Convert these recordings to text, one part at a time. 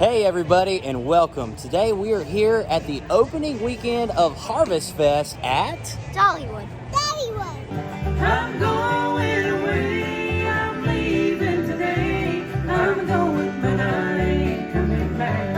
Hey everybody and welcome. Today we are here at the opening weekend of Harvest Fest at Dollywood. I'm going away, I'm leaving today. I'm going, but I ain't coming back.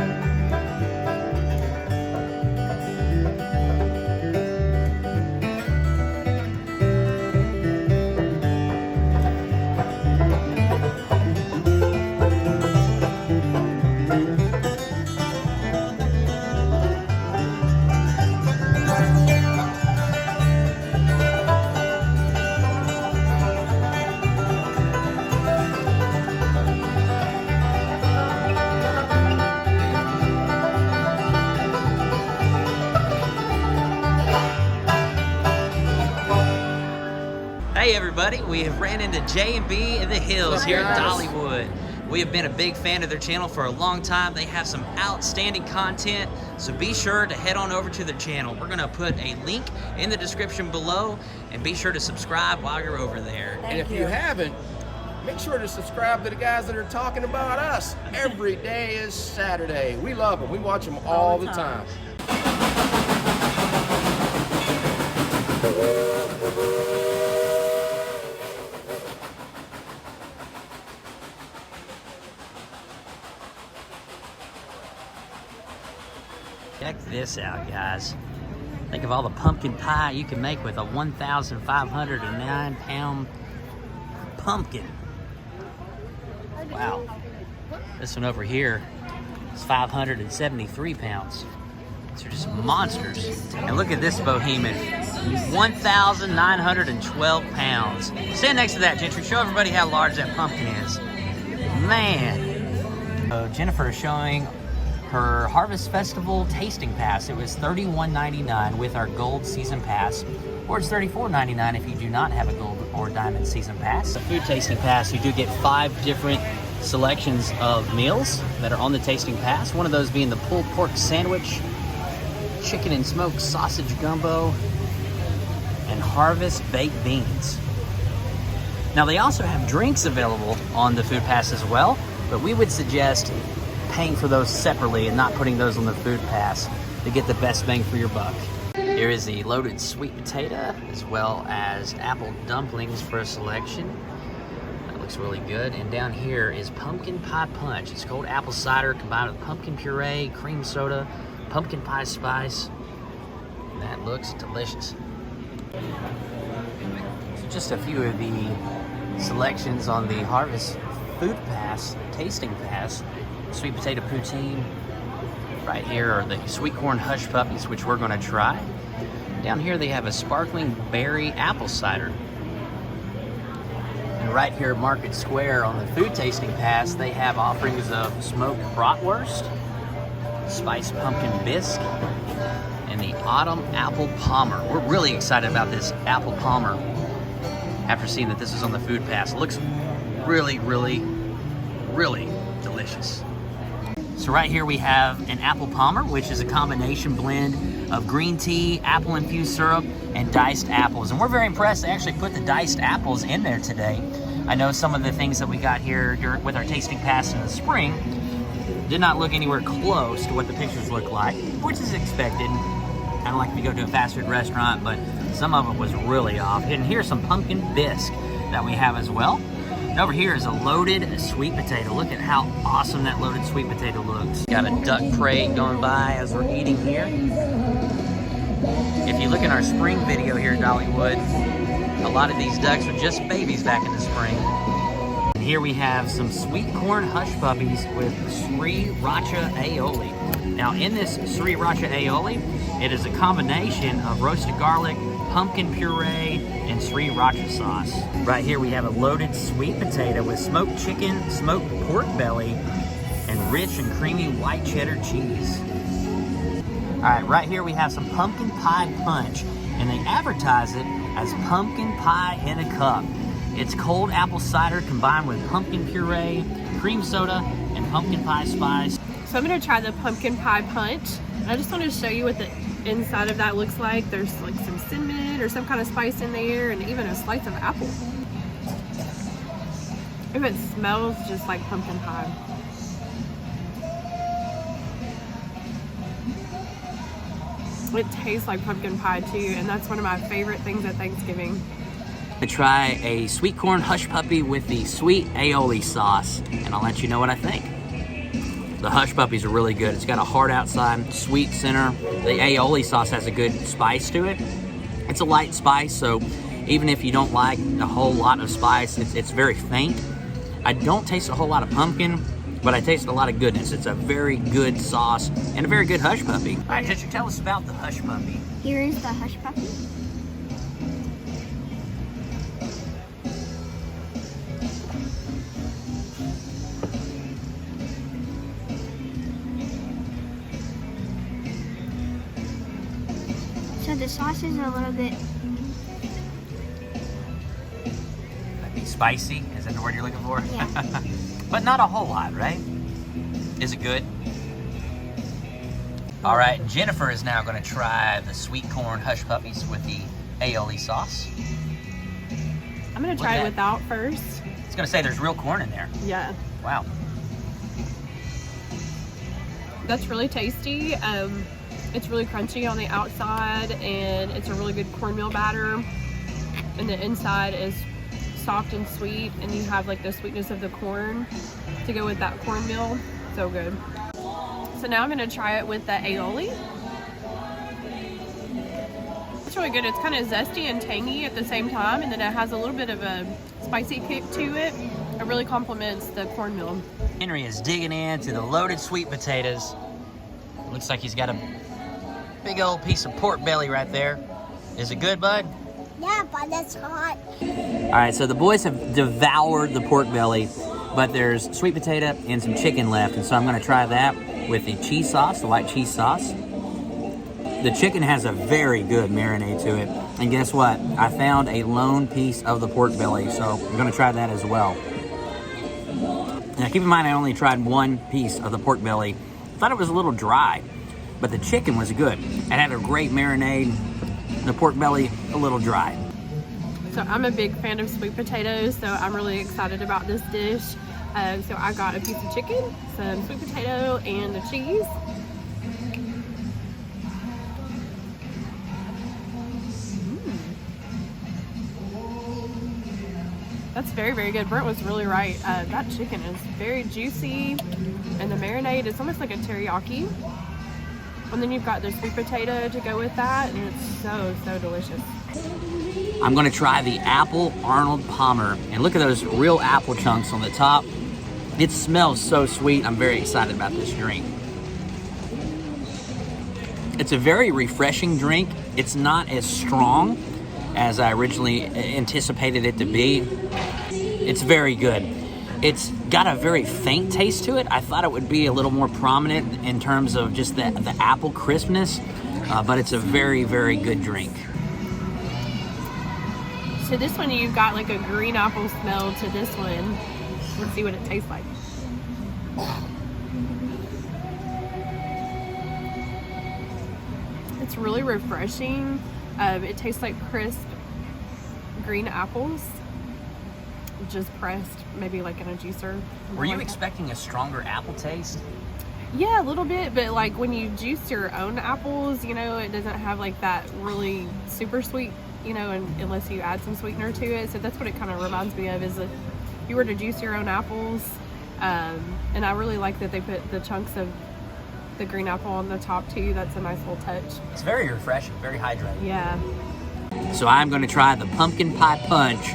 Hey everybody, we have ran into J&B in the Hills here at Dollywood. We have been a big fan of their channel for a long time. They have some outstanding content, so be sure to head on over to their channel. We're gonna put a link in the description below, and be sure to subscribe while you're over there. And if you haven't, make sure to subscribe to the guys that are talking about us. Every day is Saturday. We love them. We watch them all the time. Check this out, guys. Think of all the pumpkin pie you can make with a 1,509 pound pumpkin. Wow. This one over here is 573 pounds. These are just monsters. And look at this behemoth, 1,912 pounds. Stand next to that, Gentry. Show everybody how large that pumpkin is. Man. So Jennifer is showing her Harvest Festival tasting pass. It was $31.99 with our gold season pass, or it's $34.99 if you do not have a gold or diamond season pass. The food tasting pass, you do get 5 different selections of meals that are on the tasting pass. One of those being the pulled pork sandwich, chicken and smoked sausage gumbo, and Harvest baked beans. Now they also have drinks available on the food pass as well, but we would suggest paying for those separately and not putting those on the food pass to get the best bang for your buck. Here is the loaded sweet potato as well as apple dumplings for a selection. That looks really good. And down here is pumpkin pie punch. It's cold apple cider combined with pumpkin puree, cream soda, pumpkin pie spice. That looks delicious. So just a few of the selections on the Harvest Food Pass, Tasting Pass. Sweet potato poutine. Right here are the sweet corn hush puppies, which we're going to try. Down here they have a sparkling berry apple cider. And right here at Market Square on the food tasting pass, they have offerings of smoked bratwurst, spiced pumpkin bisque, and the autumn apple palmer. We're really excited about this apple palmer after seeing that this is on the food pass. It looks really, really, really delicious. So right here we have an apple palmer, which is a combination blend of green tea, apple infused syrup, and diced apples. And we're very impressed they actually put the diced apples in there today. I know some of the things that we got here with our tasting pass in the spring did not look anywhere close to what the pictures look like, which is expected. I don't like to go to a fast food restaurant, but some of it was really off. And here's some pumpkin bisque that we have as well. And over here is a loaded sweet potato. Look at how awesome that loaded sweet potato looks. Got a duck parade going by as we're eating here. If you look at our spring video here at Dollywood, a lot of these ducks were just babies back in the spring. And here we have some sweet corn hush puppies with sriracha aioli. Now in this sriracha aioli, it is a combination of roasted garlic, pumpkin puree, and sriracha sauce. Right here we have a loaded sweet potato with smoked chicken, smoked pork belly, and rich and creamy white cheddar cheese. All right, right here we have some pumpkin pie punch, and they advertise it as pumpkin pie in a cup. It's cold apple cider combined with pumpkin puree, cream soda, and pumpkin pie spice. So I'm gonna try the pumpkin pie punch. I just want to show you what the inside of that looks like. There's like some cinnamon or some kind of spice in there, and even a slice of apple. If it smells just like pumpkin pie. It tastes like pumpkin pie too, and that's one of my favorite things at Thanksgiving. I try a sweet corn hush puppy with the sweet aioli sauce, and I'll let you know what I think. The hush puppies are really good. It's got a hard outside, sweet center. The aioli sauce has a good spice to it. It's a light spice, so even if you don't like a whole lot of spice, it's very faint. I don't taste a whole lot of pumpkin, but I taste a lot of goodness. It's a very good sauce and a very good hush puppy. All right, Ginger, tell us about the hush puppy. Here is the hush puppy. So the sauce is a little bit, That'd be spicy. Is that the word you're looking for? yeah. But not a whole lot, right? Is it good? All right, Jennifer is now going to try the sweet corn hush puppies with the aioli sauce. I'm gonna try it without first. It's going to say there's real corn in there. Yeah, Wow. that's really tasty. It's really crunchy on the outside, and it's a really good cornmeal batter. And the inside is soft and sweet, and you have like the sweetness of the corn to go with that cornmeal. So good. So now I'm gonna try it with the aioli. It's really good. It's kind of zesty and tangy at the same time, and then it has a little bit of a spicy kick to it. It really complements the cornmeal. Henry is digging into the loaded sweet potatoes. Looks like he's got a big old piece of pork belly right there. Is it good, bud? Yeah, but it's hot. All right, so the boys have devoured the pork belly, but there's sweet potato and some chicken left, and so I'm gonna try that with the cheese sauce, the white cheese sauce. The chicken has a very good marinade to it, and guess what? I found a lone piece of the pork belly, so I'm gonna try that as well. Now keep in mind I only tried one piece of the pork belly. I thought it was a little dry, but the chicken was good. It had a great marinade. The pork belly, a little dry. So I'm a big fan of sweet potatoes, so I'm really excited about this dish. So I got a piece of chicken, some sweet potato, and the cheese. That's very, very good. Brent was really right. That chicken is very juicy, and the marinade is almost like a teriyaki. And then you've got the sweet potato to go with that, and it's so, so delicious. I'm gonna try the apple Arnold Palmer, and look at those real apple chunks on the top. It smells so sweet. I'm very excited about this drink. It's a very refreshing drink. It's not as strong as I originally anticipated it to be. It's very good. It's got a very faint taste to it. I thought it would be a little more prominent in terms of just the apple crispness, but it's a very, very good drink. So this one, you've got like a green apple smell to this one. Let's see what it tastes like. It's really refreshing. It tastes like crisp green apples, just pressed, maybe like in a juicer. Were you like expecting a stronger apple taste? Yeah, a little bit, but like when you juice your own apples, you know, it doesn't have like that really super sweet, you know, unless you add some sweetener to it. So that's what it kind of reminds me of, is if you were to juice your own apples. And I really like that they put the chunks of the green apple on the top too. That's a nice little touch. It's very refreshing, very hydrating. Yeah. So I'm going to try the pumpkin pie punch,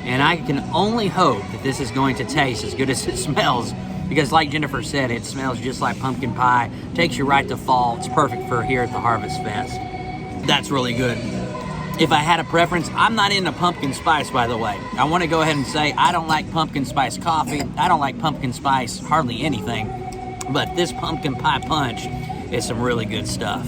and I can only hope that this is going to taste as good as it smells, because like Jennifer said, it smells just like pumpkin pie. Takes you right to fall. It's perfect for here at the Harvest Fest. That's really good. If I had a preference, I'm not into pumpkin spice, by the way. I want to go ahead and say I don't like pumpkin spice coffee. I don't like pumpkin spice hardly anything. But this pumpkin pie punch is some really good stuff.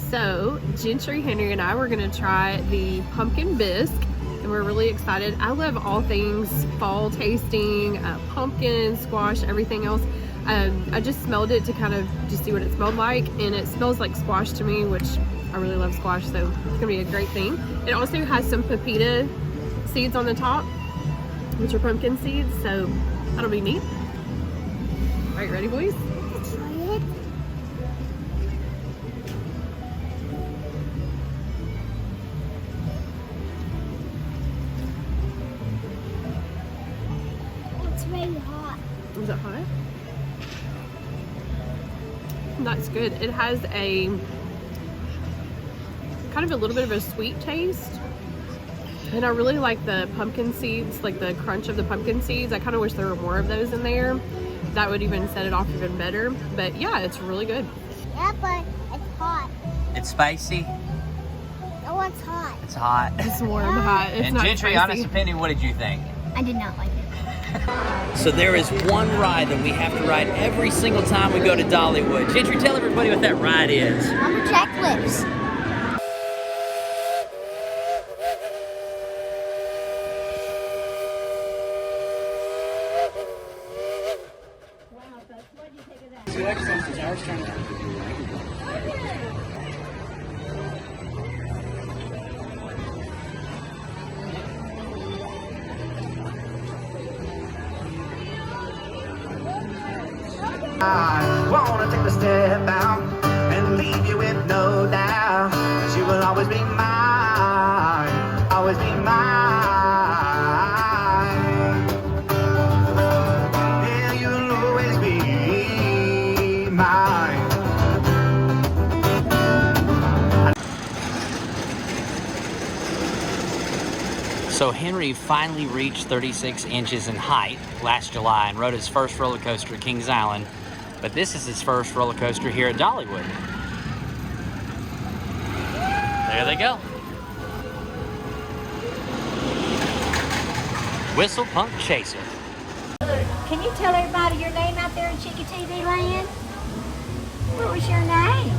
So Gentry, Henry, and I were going to try the pumpkin bisque, and we're really excited. I love all things fall tasting, pumpkin, squash, everything else. I just smelled it to kind of just see what it smelled like, and it smells like squash to me, which I really love squash, so it's gonna be a great thing. It also has some pepita seeds on the top, which are pumpkin seeds, so that'll be neat. All right, ready, boys? very hot. Is it hot? That's good. It has a kind of a little bit of a sweet taste. And I really like the pumpkin seeds, like the crunch of the pumpkin seeds. I kind of wish there were more of those in there. That would even set it off even better. But yeah, it's really good. Yeah, but it's hot. It's spicy. No, it's hot. It's hot. It's warm, hot. It's And not Gentry, spicy. honest opinion, what did you think? I did not like it. So there is one ride that we have to ride every single time we go to Dollywood. Gentry, tell everybody what that ride is. Lumberjack lips. I wanna take the step out and leave you with no doubt that you will always be mine, always be mine. Yeah, you'll always be mine. So Henry finally reached 36 inches in height last July and rode his first roller coaster at Kings Island. But this is his first roller coaster here at Dollywood. There they go. Whistle Punk Chaser. Can you tell everybody your name out there in Chicky TV land? What was your name?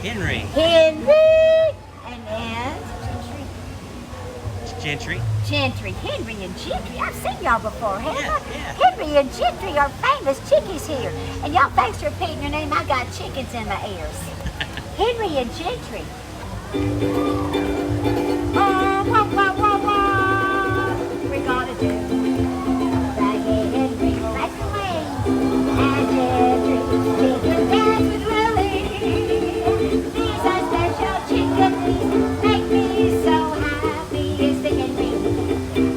Henry. Henry! And then? Gentry. Gentry. Henry and Gentry. I've seen y'all before, haven't I? Yeah. Henry and Gentry are famous chickies here. And y'all, thanks for repeating your name, I got chickens in my ears. Henry and Gentry. Oh, wah, wah, wah, wah. We're gonna do like Henry, like the wings. And Gentry, chicken dance with Willie. These are special chickens, make me so happy. It's the Henry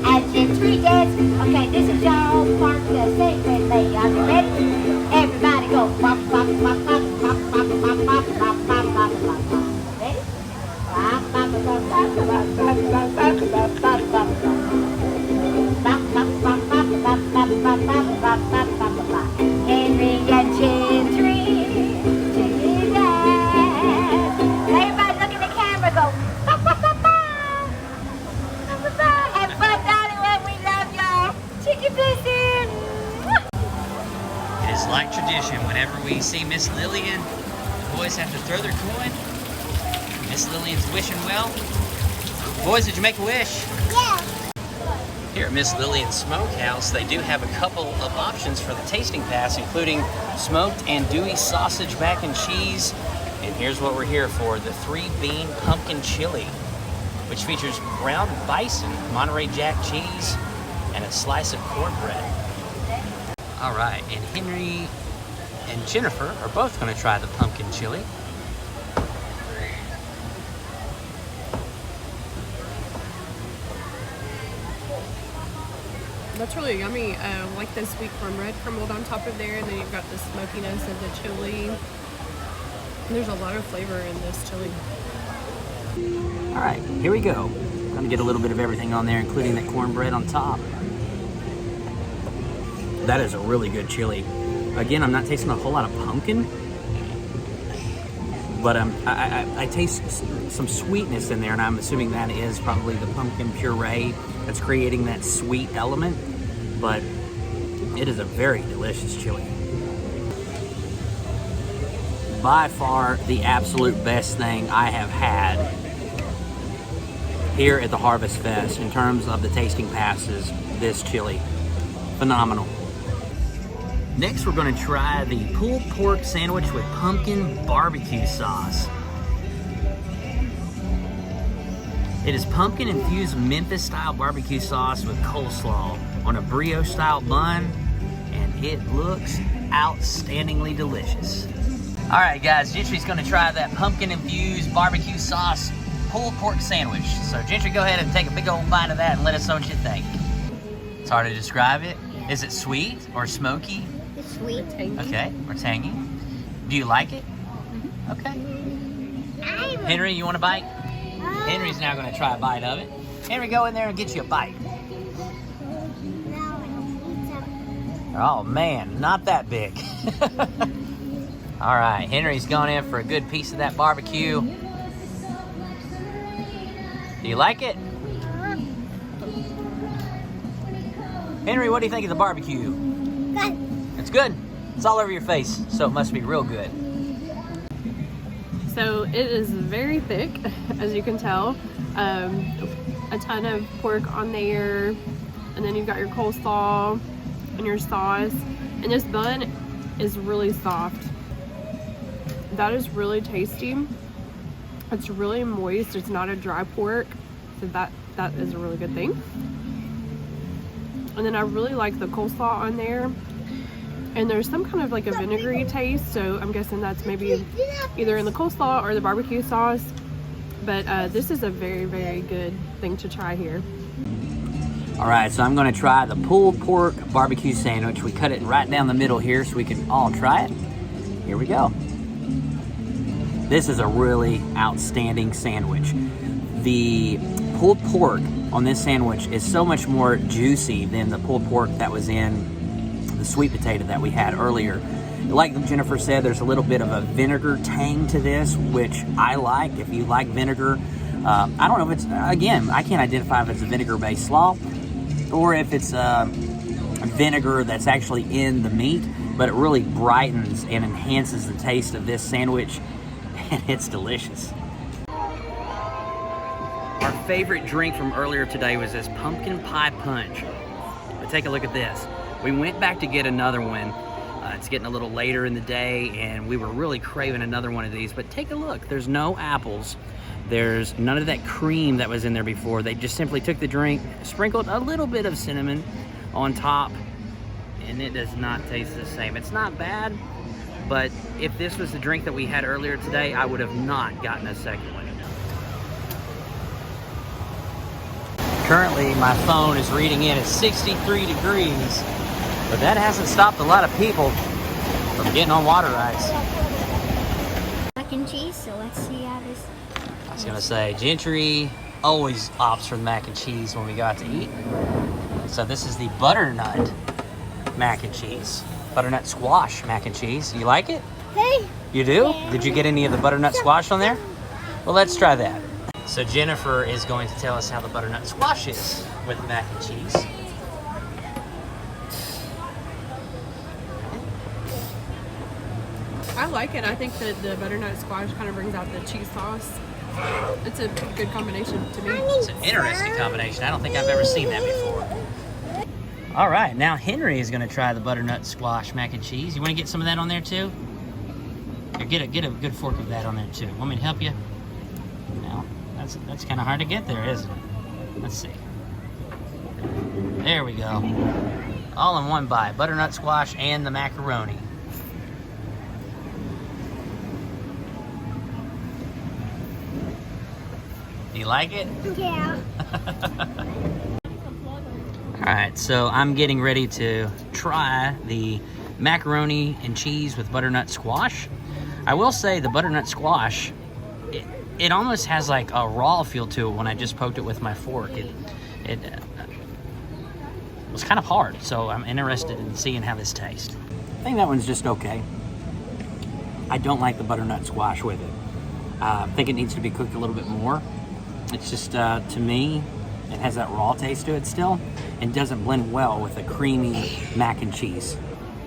and Gentry dance. Okay, this is y'all part to sing with me. Are you ready? Everybody go. Bop, bop, bop, bop, bop, bop, bop, bop, bop, bop, bop, bop, bop. Ready? Bop, bop, bop, bop, bop, bop, bop, bop, bop, bop, bop, bop. Bop, bop, bop, bop, bop, bop, bop, bop, bop, bop, bop, bop. Henry and Gentry, chicken dance. Everybody look at the camera, go. Bop, bop, bop, bop. Bop, bop, bop. Have fun, Dollywood. We love y'all. Chicken biscuit. It is like tradition. Whenever we see Miss Lillian, the boys have to throw their coin. Miss Lillian's wishing well. Boys, did you make a wish? Yeah. Here at Miss Lillian's Smokehouse, they do have a couple of options for the tasting pass, including smoked andouille sausage mac and cheese. And here's what we're here for, the 3-bean pumpkin chili, which features ground bison, Monterey Jack cheese, and a slice of cornbread. All right, and Henry and Jennifer are both gonna try the pumpkin chili. That's really yummy. Like the sweet cornbread crumbled on top of there, and then you've got the smokiness of the chili. And there's a lot of flavor in this chili. All right, here we go. Gonna get a little bit of everything on there, including that cornbread on top. That is a really good chili. Again, I'm not tasting a whole lot of pumpkin, but I taste some sweetness in there, and I'm assuming that is probably the pumpkin puree that's creating that sweet element, but it is a very delicious chili. By far the absolute best thing I have had here at the Harvest Fest in terms of the tasting passes, this chili. Phenomenal. Next, we're going to try the pulled pork sandwich with pumpkin barbecue sauce. It is pumpkin-infused Memphis-style barbecue sauce with coleslaw on a brioche-style bun, and it looks outstandingly delicious. All right, guys, Gentry's going to try that pumpkin-infused barbecue sauce pulled pork sandwich. So, Gentry, go ahead and take a big old bite of that and let us know what you think. It's hard to describe it. Is it sweet or smoky? It's sweet. Okay, or tangy. Do you like it? Okay. Henry, you want a bite? Henry's now going to try a bite of it. Henry, go in there and get you a bite. Oh man, not that big. All right, Henry's going in for a good piece of that barbecue. Do you like it? Henry, what do you think of the barbecue? Good. It's good. It's all over your face, so it must be real good. So it is very thick, as you can tell. A ton of pork on there, and then you've got your coleslaw and your sauce, and this bun is really soft. That is really tasty. It's really moist. It's not a dry pork, so that is a really good thing. And then I really like the coleslaw on there, and there's some kind of like a vinegary taste, so I'm guessing that's maybe either in the coleslaw or the barbecue sauce. But this is a very, very good thing to try here. All right, so I'm gonna try the pulled pork barbecue sandwich. We cut it right down the middle here so we can all try it. Here we go. This is a really outstanding sandwich. The pulled pork on this sandwich is so much more juicy than the pulled pork that was in the sweet potato that we had earlier. Like Jennifer said, there's a little bit of a vinegar tang to this, which I like. If you like vinegar, I don't know if it's, again, I can't identify if it's a vinegar-based slaw or if it's a vinegar that's actually in the meat, but it really brightens and enhances the taste of this sandwich, and it's delicious. Our favorite drink from earlier today was this pumpkin pie punch. But take a look at this. We went back to get another one. It's getting a little later in the day, and we were really craving another one of these, but take a look. There's no apples. There's none of that cream that was in there before. They just simply took the drink, sprinkled a little bit of cinnamon on top, and it does not taste the same. It's not bad, but if this was the drink that we had earlier today, I would have not gotten a second one. Currently, my phone is reading in at 63 degrees, but that hasn't stopped a lot of people from getting on water rides. Mac and cheese, so let's see how this... I was gonna say, Gentry always opts for the mac and cheese when we go out to eat. So this is the butternut mac and cheese. Butternut squash mac and cheese. You like it? Hey! You do? Did you get any of the butternut squash on there? Well, let's try that. So Jennifer is going to tell us how the butternut squash is with mac and cheese. I like it. I think that the butternut squash kind of brings out the cheese sauce. It's a good combination to me. It's an interesting combination. I don't think I've ever seen that before. All right, now Henry is going to try the butternut squash mac and cheese. You want to get some of that on there too? Here, get a good fork of that on there too. Want me to help you? No, that's kind of hard to get there, isn't it? Let's see. There we go. All in one bite. Butternut squash and the macaroni. You like it? Yeah. All right, so I'm getting ready to try the macaroni and cheese with butternut squash. I will say the butternut squash, it almost has like a raw feel to it when I just poked it with my fork. It was kind of hard, so I'm interested in seeing how this tastes. I think that one's just okay. I don't like the butternut squash with it. I think it needs to be cooked a little bit more. It's just, to me, it has that raw taste to it still, and doesn't blend well with the creamy mac and cheese.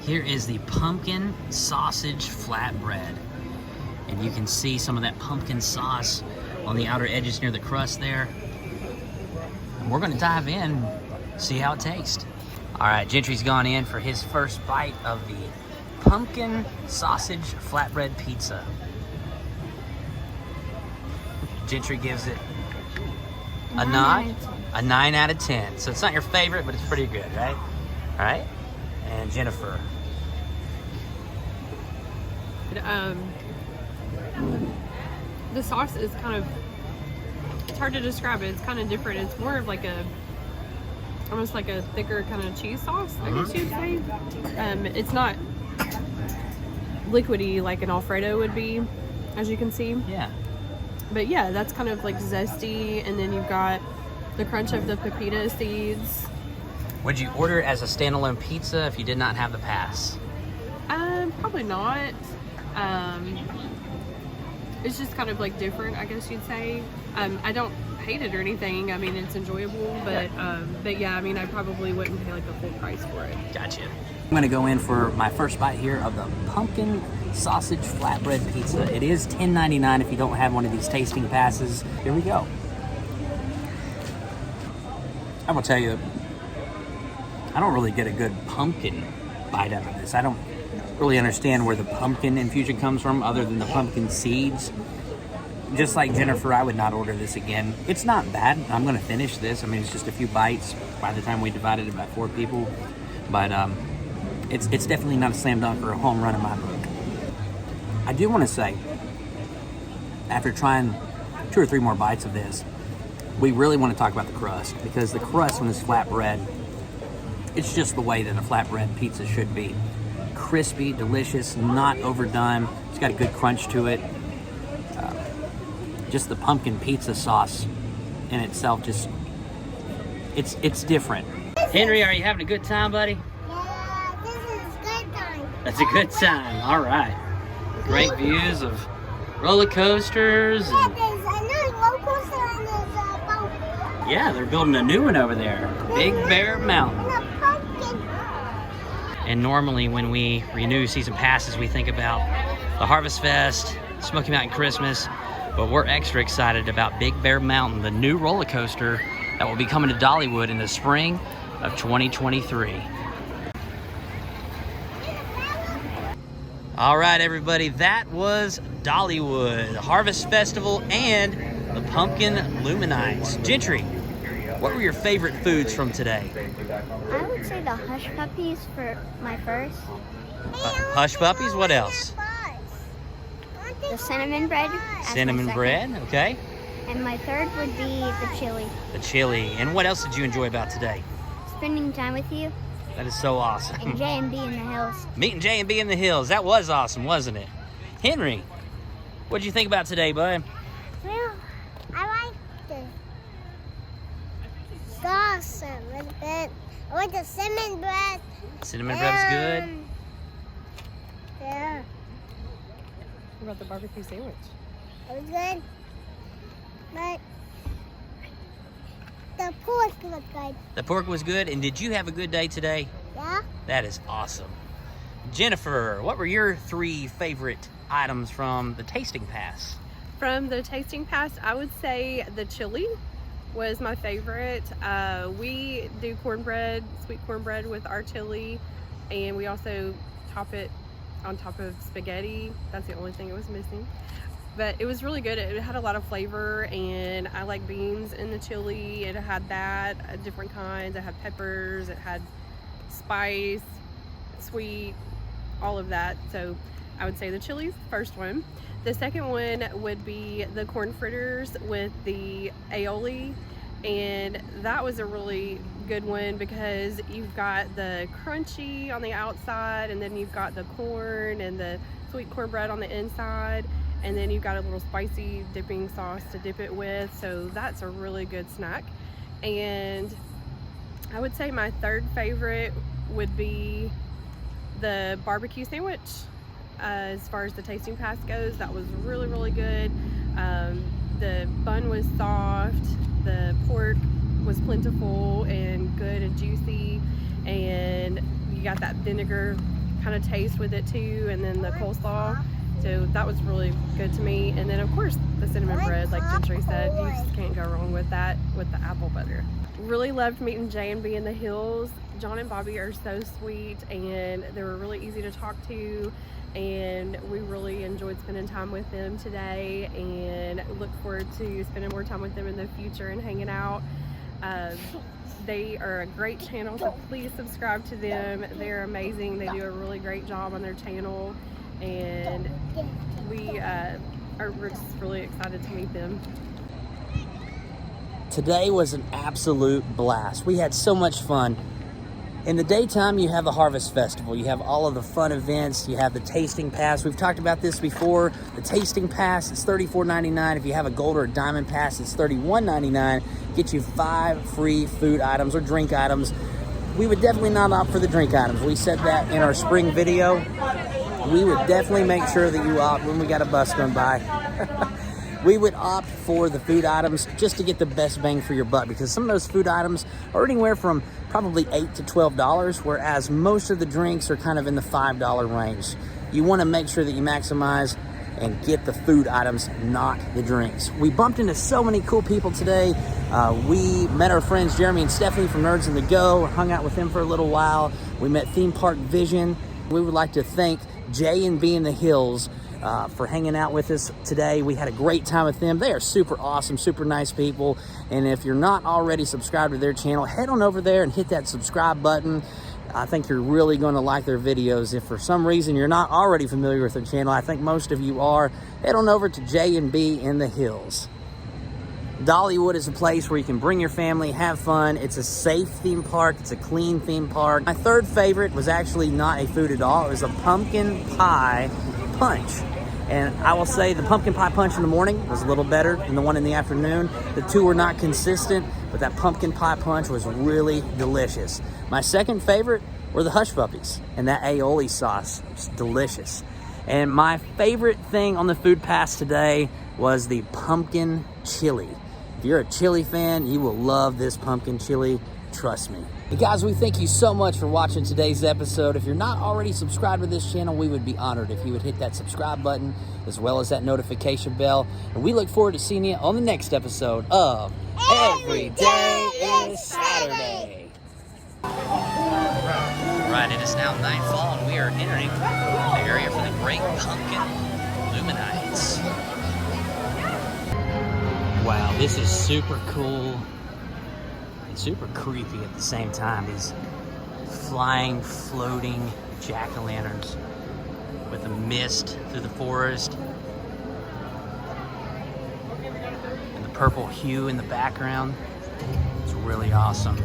Here is the pumpkin sausage flatbread. And you can see some of that pumpkin sauce on the outer edges near the crust there. And we're gonna dive in, see how it tastes. All right, Gentry's gone in for his first bite of the pumpkin sausage flatbread pizza. Gentry gives it a 9 out of 10. So it's not your favorite, but it's pretty good, right? All right. And Jennifer. The sauce is kind of, it's hard to describe it. It's kind of different. It's more of like a almost like a thicker kind of cheese sauce, I guess you'd say. It's not liquidy like an Alfredo would be, as you can see. Yeah. But yeah, that's kind of like zesty, and then you've got the crunch of the pepita seeds. Would you order it as a standalone pizza if you did not have the pass? Probably not. It's just kind of like different, I guess you'd say. I don't hate it or anything. I mean, it's enjoyable, but yeah, I mean, I probably wouldn't pay like the full price for it. Gotcha. I'm gonna go in for my first bite here of the pumpkin sausage flatbread pizza. It is $10.99 if you don't have one of these tasting passes. Here we go. I will tell you, I don't really get a good pumpkin bite out of this. I don't really understand where the pumpkin infusion comes from other than the pumpkin seeds. Just like Jennifer, I would not order this again. It's not bad. I'm gonna finish this. I mean, it's just a few bites by the time we divided it by 4 people. But it's definitely not a slam dunk or a home run in my book. I do want to say, after trying 2 or 3 more bites of this, we really want to talk about the crust, because the crust on this flatbread, it's just the way that a flatbread pizza should be. Crispy, delicious, not overdone. It's got a good crunch to it. Just the pumpkin pizza sauce in itself, just it's different. Henry, are you having a good time, buddy? Yeah, this is good time. That's a good time. All right. Great views of roller coasters. Yeah, And, there's a new roller coaster and there's a boat. yeah, they're building a new one over there, Big Bear Mountain. And a pumpkin. And normally when we renew season passes, we think about the Harvest Fest, Smoky Mountain Christmas, but we're extra excited about Big Bear Mountain, the new roller coaster that will be coming to Dollywood in the spring of 2023. All right, everybody, that was Dollywood, Harvest Festival, and the Pumpkin Luminights. Gentry, what were your favorite foods from today? I would say the hush puppies for my first. Hush puppies, what else? The cinnamon bread. as my Cinnamon second. bread, okay. And my third would be the chili. The chili. And what else did you enjoy about today? Spending time with you That is so and awesome. J&B in the hills. Meeting J&B in the hills. That was awesome, wasn't it? Henry, what did you think about today, bud? Well, I like the sauce a little bit. I like the cinnamon bread. Cinnamon bread's good. Yeah, What about the barbecue sandwich? it was good. But the pork looked good. The pork was good. And did you have a good day today? Yeah? That is awesome. Jennifer, what were your 3 favorite items from the tasting pass? From the tasting pass, I would say the chili was my favorite. We do cornbread, sweet cornbread with our chili, and we also top it on top of spaghetti. That's the only thing it was missing. But it was really good. It had a lot of flavor, and I like beans in the chili. It had that, different kinds. It had peppers, it had spice, sweet, all of that. So I would say the chili's the first one. The second one would be the corn fritters with the aioli, and that was a really good one because you've got the crunchy on the outside, and then you've got the corn and the sweet cornbread on the inside, and then you've got a little spicy dipping sauce to dip it with. So that's a really good snack. And I would say my third favorite would be the barbecue sandwich. As far as the tasting pass goes, that was really, really good. The bun was soft, the pork was plentiful and good and juicy, and you got that vinegar kind of taste with it too, and then the coleslaw. So that was really good to me. And then of course the cinnamon bread, like Gentry said, you just can't go wrong with that, with the apple butter. Really loved meeting J&B in the hills. John and Bobby are so sweet, and they were really easy to talk to, and we really enjoyed spending time with them today, and look forward to spending more time with them in the future and hanging out. They are a great channel, so please subscribe to them. They're amazing. They do a really great job on their channel, and we're just really excited to meet them. today was an absolute blast. We had so much fun. In the daytime, you have the Harvest Festival. You have all of the fun events. You have the Tasting Pass. We've talked about this before. The Tasting Pass, it's $34.99. If you have a Gold or a Diamond Pass, it's $31.99. Get you 5 free food items or drink items. We would definitely not opt for the drink items. We said that in our spring video. We would definitely make sure that you opt when we got a bus going by. We would opt for the food items just to get the best bang for your buck, because some of those food items are anywhere from probably $8 to $12, whereas most of the drinks are kind of in the $5 range. You want to make sure that you maximize and get the food items, not the drinks. We bumped into so many cool people today. We met our friends Jeremy and Stephanie from Nerds in the Go, hung out with them for a little while. We met Theme Park Vision. We would like to thank J&B in the Hills for hanging out with us today. We had a great time with them. They are super awesome, super nice people. And if you're not already subscribed to their channel, head on over there and hit that subscribe button. I think you're really going to like their videos. If for some reason you're not already familiar with their channel, I think most of you are, head on over to J&B in the Hills. Dollywood is a place where you can bring your family, have fun. It's a safe theme park. It's a clean theme park. My third favorite was actually not a food at all. It was a pumpkin pie punch. And I will say the pumpkin pie punch in the morning was a little better than the one in the afternoon. The two were not consistent, but that pumpkin pie punch was really delicious. My second favorite were the Hush Puppies, and that aioli sauce was delicious. And my favorite thing on the food pass today was the pumpkin chili. If you're a chili fan, you will love this pumpkin chili, trust me. Hey guys, we thank you so much for watching today's episode. If you're not already subscribed to this channel, we would be honored if you would hit that subscribe button as well as that notification bell. And we look forward to seeing you on the next episode of Every Day is Saturday. Right, it is now nightfall and we are entering the area for the Great Pumpkin Luminights. Wow, this is super cool. Super creepy at the same time. These flying, floating jack-o'-lanterns with a mist through the forest and the purple hue in the background. It's really awesome.